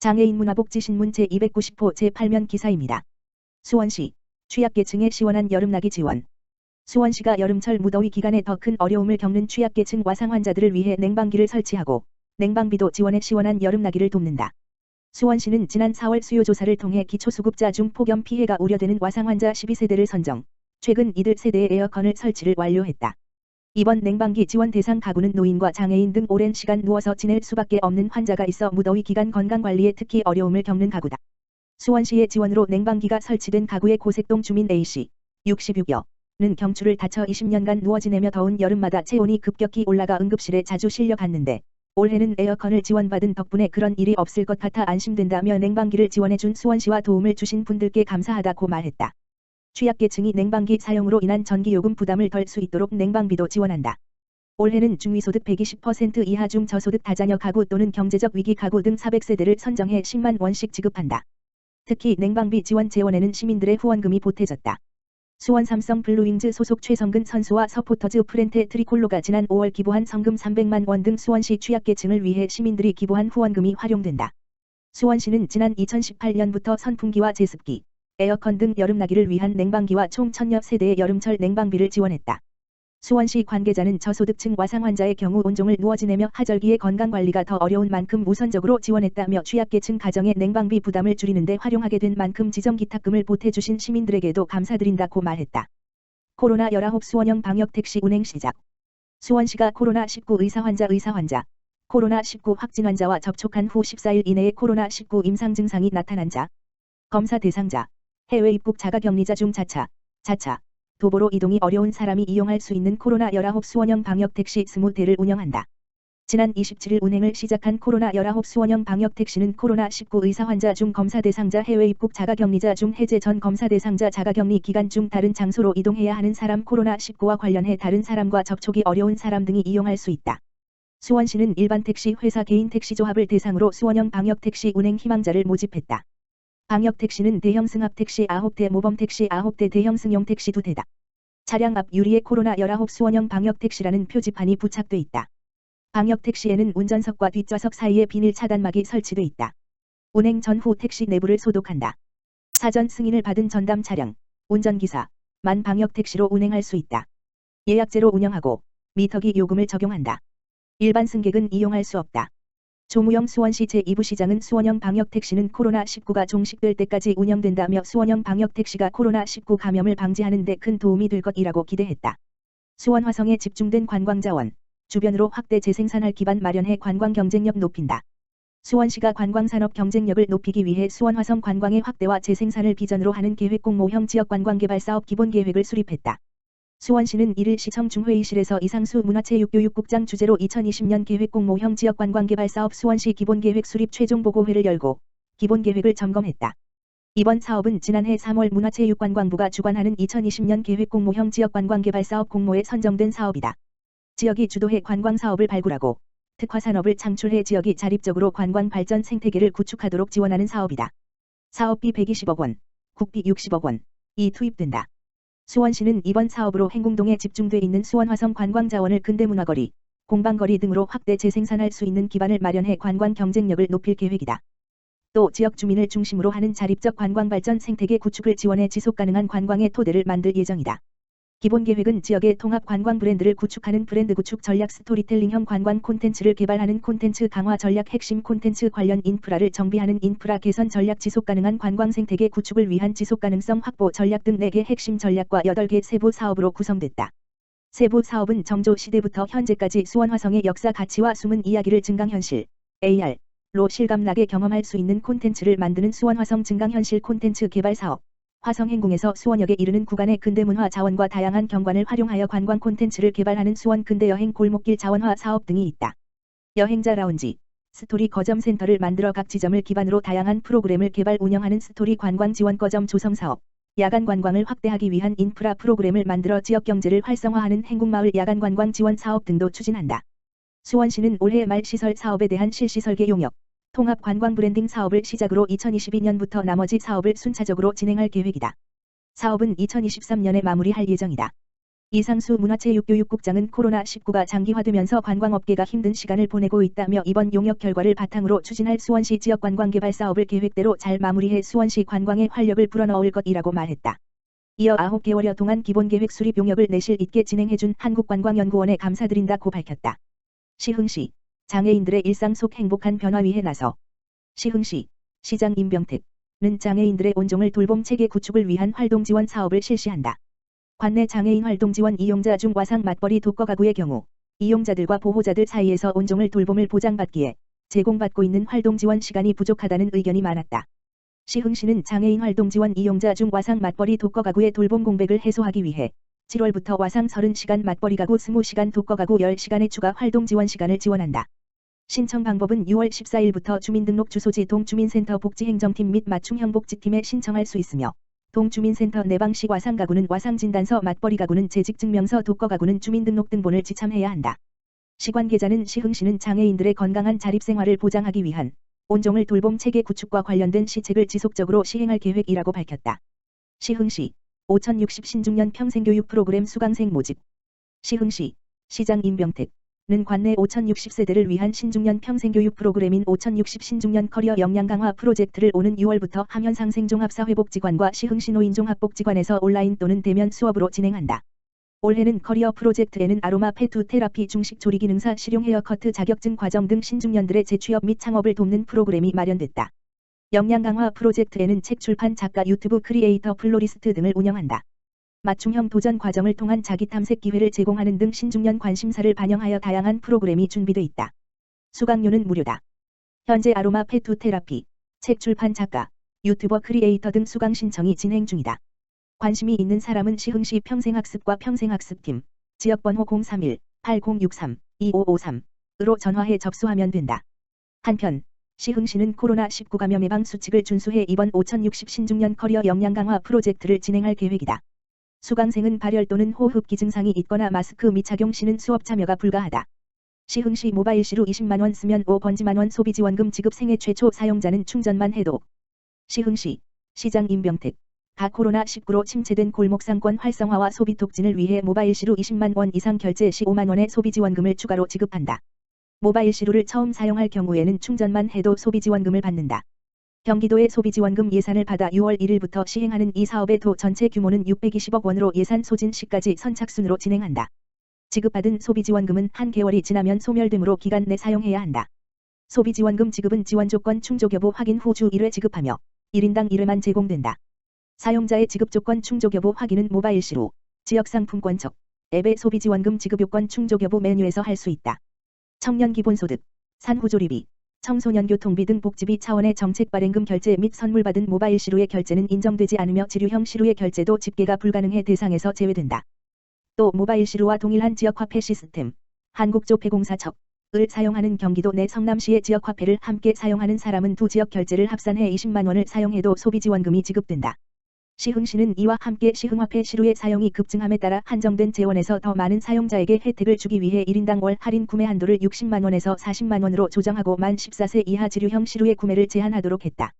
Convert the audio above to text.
장애인 문화복지신문 제290호 제8면 기사입니다. 수원시, 취약계층의 시원한 여름나기 지원. 수원시가 여름철 무더위 기간에 더 큰 어려움을 겪는 취약계층 와상 환자들을 위해 냉방기를 설치하고 냉방비도 지원해 시원한 여름나기를 돕는다. 수원시는 지난 4월 수요조사를 통해 기초수급자 중 폭염 피해가 우려되는 와상 환자 12세대를 선정, 최근 이들 세대에 에어컨을 설치를 완료했다. 이번 냉방기 지원 대상 가구는 노인과 장애인 등 오랜 시간 누워서 지낼 수밖에 없는 환자가 있어 무더위 기간 건강관리에 특히 어려움을 겪는 가구다. 수원시의 지원으로 냉방기가 설치된 가구의 고색동 주민 A씨, 66여는 경추를 다쳐 20년간 누워 지내며 더운 여름마다 체온이 급격히 올라가 응급실에 자주 실려갔는데 올해는 에어컨을 지원받은 덕분에 그런 일이 없을 것 같아 안심된다며 냉방기를 지원해준 수원시와 도움을 주신 분들께 감사하다고 말했다. 취약계층이 냉방기 사용으로 인한 전기요금 부담을 덜 수 있도록 냉방비도 지원한다. 올해는 중위소득 120% 이하 중저소득 다자녀 가구 또는 경제적 위기 가구 등 400세대를 선정해 10만 원씩 지급한다. 특히 냉방비 지원 재원에는 시민들의 후원금이 보태졌다. 수원 삼성 블루윙즈 소속 최성근 선수와 서포터즈 프렌테 트리콜로가 지난 5월 기부한 성금 300만 원 등 수원시 취약계층을 위해 시민들이 기부한 후원금이 활용된다. 수원시는 지난 2018년부터 선풍기와 제습기, 에어컨 등 여름나기를 위한 냉방기와 총 1000여 세대의 여름철 냉방비를 지원했다. 수원시 관계자는 저소득층 와상 환자의 경우 온종일 누워 지내며 하절기에 건강관리가 더 어려운 만큼 우선적으로 지원했다며 취약계층 가정의 냉방비 부담을 줄이는 데 활용하게 된 만큼 지정기탁금을 보태주신 시민들에게도 감사드린다고 말했다. 코로나19 수원형 방역택시 운행 시작. 수원시가 코로나19 의사환자, 코로나19 확진 환자와 접촉한 후 14일 이내에 코로나19 임상 증상이 나타난 자, 검사 대상자, 해외 입국 자가격리자 중 자차, 도보로 이동이 어려운 사람이 이용할 수 있는 코로나19 수원형 방역택시 20대를 운영한다. 지난 27일 운행을 시작한 코로나19 수원형 방역택시는 코로나19 의사환자 중 검사 대상자 해외 입국 자가격리자 중 해제 전 검사 대상자 자가격리 기간 중 다른 장소로 이동해야 하는 사람 코로나19와 관련해 다른 사람과 접촉이 어려운 사람 등이 이용할 수 있다. 수원시는 일반 택시 회사 개인 택시 조합을 대상으로 수원형 방역택시 운행 희망자를 모집했다. 방역택시는 대형 승합택시 9대 모범택시 9대 대형 승용 택시 2대다. 차량 앞 유리에 코로나19 수원형 방역택시라는 표지판이 부착돼 있다. 방역택시에는 운전석과 뒷좌석 사이에 비닐 차단막이 설치돼 있다. 운행 전후 택시 내부를 소독한다. 사전 승인을 받은 전담 차량, 운전기사만 방역택시로 운행할 수 있다. 예약제로 운영하고 미터기 요금을 적용한다. 일반 승객은 이용할 수 없다. 조무영 수원시 제2부시장은 수원형 방역택시는 코로나19가 종식될 때까지 운영된다며 수원형 방역택시가 코로나19 감염을 방지하는 데 큰 도움이 될 것이라고 기대했다. 수원 화성에 집중된 관광자원, 주변으로 확대 재생산할 기반 마련해 관광 경쟁력 높인다. 수원시가 관광산업 경쟁력을 높이기 위해 수원 화성 관광의 확대와 재생산을 비전으로 하는 계획공모형 지역관광개발사업 기본계획을 수립했다. 수원시는 1일 시청 중회의실에서 이상수 문화체육교육국장 주재로 2020년 계획공모형 지역관광개발사업 수원시 기본계획 수립 최종보고회를 열고 기본계획을 점검했다. 이번 사업은 지난해 3월 문화체육관광부가 주관하는 2020년 계획공모형 지역관광개발사업 공모에 선정된 사업이다. 지역이 주도해 관광사업을 발굴하고 특화산업을 창출해 지역이 자립적으로 관광 발전 생태계를 구축하도록 지원하는 사업이다. 사업비 120억 원, 국비 60억 원이 투입된다. 수원시는 이번 사업으로 행궁동에 집중돼 있는 수원화성 관광자원을 근대문화거리, 공방거리 등으로 확대 재생산할 수 있는 기반을 마련해 관광 경쟁력을 높일 계획이다. 또 지역 주민을 중심으로 하는 자립적 관광 발전 생태계 구축을 지원해 지속가능한 관광의 토대를 만들 예정이다. 기본계획은 지역의 통합 관광 브랜드를 구축하는 브랜드 구축 전략 스토리텔링형 관광 콘텐츠를 개발하는 콘텐츠 강화 전략 핵심 콘텐츠 관련 인프라를 정비하는 인프라 개선 전략 지속가능한 관광 생태계 구축을 위한 지속가능성 확보 전략 등 4개 핵심 전략과 8개 세부 사업으로 구성됐다. 세부 사업은 정조 시대부터 현재까지 수원 화성의 역사 가치와 숨은 이야기를 증강현실, AR로 실감나게 경험할 수 있는 콘텐츠를 만드는 수원 화성 증강현실 콘텐츠 개발 사업, 화성행궁에서 수원역에 이르는 구간의 근대문화 자원과 다양한 경관을 활용하여 관광 콘텐츠를 개발하는 수원 근대여행 골목길 자원화 사업 등이 있다. 여행자 라운지, 스토리 거점 센터를 만들어 각 지점을 기반으로 다양한 프로그램을 개발 운영하는 스토리 관광 지원 거점 조성 사업, 야간 관광을 확대하기 위한 인프라 프로그램을 만들어 지역 경제를 활성화하는 행궁마을 야간 관광 지원 사업 등도 추진한다. 수원시는 올해 말 시설 사업에 대한 실시 설계 용역, 통합 관광 브랜딩 사업을 시작으로 2022년부터 나머지 사업을 순차적으로 진행할 계획이다. 사업은 2023년에 마무리할 예정이다. 이상수 문화체육교육국장은 코로나19가 장기화되면서 관광업계가 힘든 시간을 보내고 있다며 이번 용역 결과를 바탕으로 추진할 수원시 지역관광개발 사업을 계획대로 잘 마무리해 수원시 관광에 활력을 불어넣을 것이라고 말했다. 이어 9개월여 동안 기본계획 수립 용역을 내실 있게 진행해준 한국관광연구원에 감사드린다고 밝혔다. 시흥시 장애인들의 일상 속 행복한 변화 위해 나서 시흥시 시장 임병택는 장애인들의 온종을 돌봄 체계 구축을 위한 활동 지원 사업을 실시한다. 관내 장애인 활동 지원 이용자 중 와상 맞벌이 독거 가구의 경우 이용자들과 보호자들 사이에서 온종을 돌봄을 보장받기에 제공받고 있는 활동 지원 시간이 부족하다는 의견이 많았다. 시흥시는 장애인 활동 지원 이용자 중 와상 맞벌이 독거 가구의 돌봄 공백을 해소하기 위해 7월부터 와상 30시간 맞벌이 가구 20시간 독거 가구 10시간의 추가 활동 지원 시간을 지원한다. 신청 방법은 6월 14일부터 주민등록 주소지 동주민센터 복지행정팀 및 맞춤형 복지팀에 신청할 수 있으며 동주민센터 내방식 와상 가구는 와상진단서, 맞벌이 가구는 재직증명서, 독거 가구는 주민등록등본을 지참해야 한다. 시관 계좌는 시흥시는 장애인들의 건강한 자립생활을 보장하기 위한 온종을 돌봄 체계 구축과 관련된 시책을 지속적으로 시행할 계획이라고 밝혔다. 시흥시 5060 신중년 평생교육 프로그램 수강생 모집. 시흥시 시장 임병택는 관내 5060세대를 위한 신중년 평생교육 프로그램인 5060 신중년 커리어 역량 강화 프로젝트를 오는 6월부터 함현상생종합사회복지관과 시흥시 노인종합복지관에서 온라인 또는 대면 수업으로 진행한다. 올해는 커리어 프로젝트에는 아로마 페투 테라피, 중식 조리 기능사, 실용 헤어커트 자격증 과정 등 신중년들의 재취업 및 창업을 돕는 프로그램이 마련됐다. 역량 강화 프로젝트에는 책 출판, 작가, 유튜브 크리에이터, 플로리스트 등을 운영한다. 맞춤형 도전 과정을 통한 자기 탐색 기회를 제공하는 등 신중년 관심사를 반영하여 다양한 프로그램이 준비돼 있다. 수강료는 무료다. 현재 아로마 페투 테라피, 책 출판 작가, 유튜버 유튜버 등 수강 신청이 진행 중이다. 관심이 있는 사람은 시흥시 평생학습과 평생학습팀, 지역번호 031-8063-2553으로 전화해 접수하면 된다. 한편 시흥시는 코로나19 감염 예방 수칙을 준수해 이번 5060 신중년 커리어 역량 강화 프로젝트를 진행할 계획이다. 수강생은 발열 또는 호흡기 증상이 있거나 마스크 미착용 시는 수업 참여가 불가하다. 시흥시 모바일시로 20만원 쓰면 5번지만원 소비지원금 지급. 생애 최초 사용자는 충전만 해도. 시흥시 시장 임병택 코로나19로 침체된 골목상권 활성화와 소비 촉진을 위해 모바일시로 20만원 이상 결제 시 5만원의 소비지원금을 추가로 지급한다. 모바일시로를 처음 사용할 경우에는 충전만 해도 소비지원금을 받는다. 경기도의 소비지원금 예산을 받아 6월 1일부터 시행하는 이 사업의 도 전체 규모는 620억 원으로 예산 소진 시까지 선착순으로 진행한다. 지급받은 소비지원금은 한 개월이 지나면 소멸되므로 기간 내 사용해야 한다. 소비지원금 지급은 지원조건 충족 여부 확인 후 주 1회 지급하며 1인당 1회만 제공된다. 사용자의 지급조건 충족 여부 확인은 모바일시로, 지역상품권척, 앱의 소비지원금 지급 요건 충족 여부 메뉴에서 할 수 있다. 청년 기본소득, 산후조리비, 청소년 교통비 등 복지비 차원의 정책 발행금 결제 및 선물 받은 모바일시로의 결제는 인정되지 않으며 지류형 시로의 결제도 집계가 불가능해 대상에서 제외된다. 또 모바일시로와 동일한 지역화폐 시스템, 한국조폐공사척을 사용하는 경기도 내 성남시의 지역화폐를 함께 사용하는 사람은 두 지역 결제를 합산해 20만원을 사용해도 소비지원금이 지급된다. 시흥시는 이와 함께 시흥화폐 시루의 사용이 급증함에 따라 한정된 재원에서 더 많은 사용자에게 혜택을 주기 위해 1인당 월 할인 구매 한도를 60만원에서 40만원으로 조정하고 만 14세 이하 지류형 시루의 구매를 제한하도록 했다.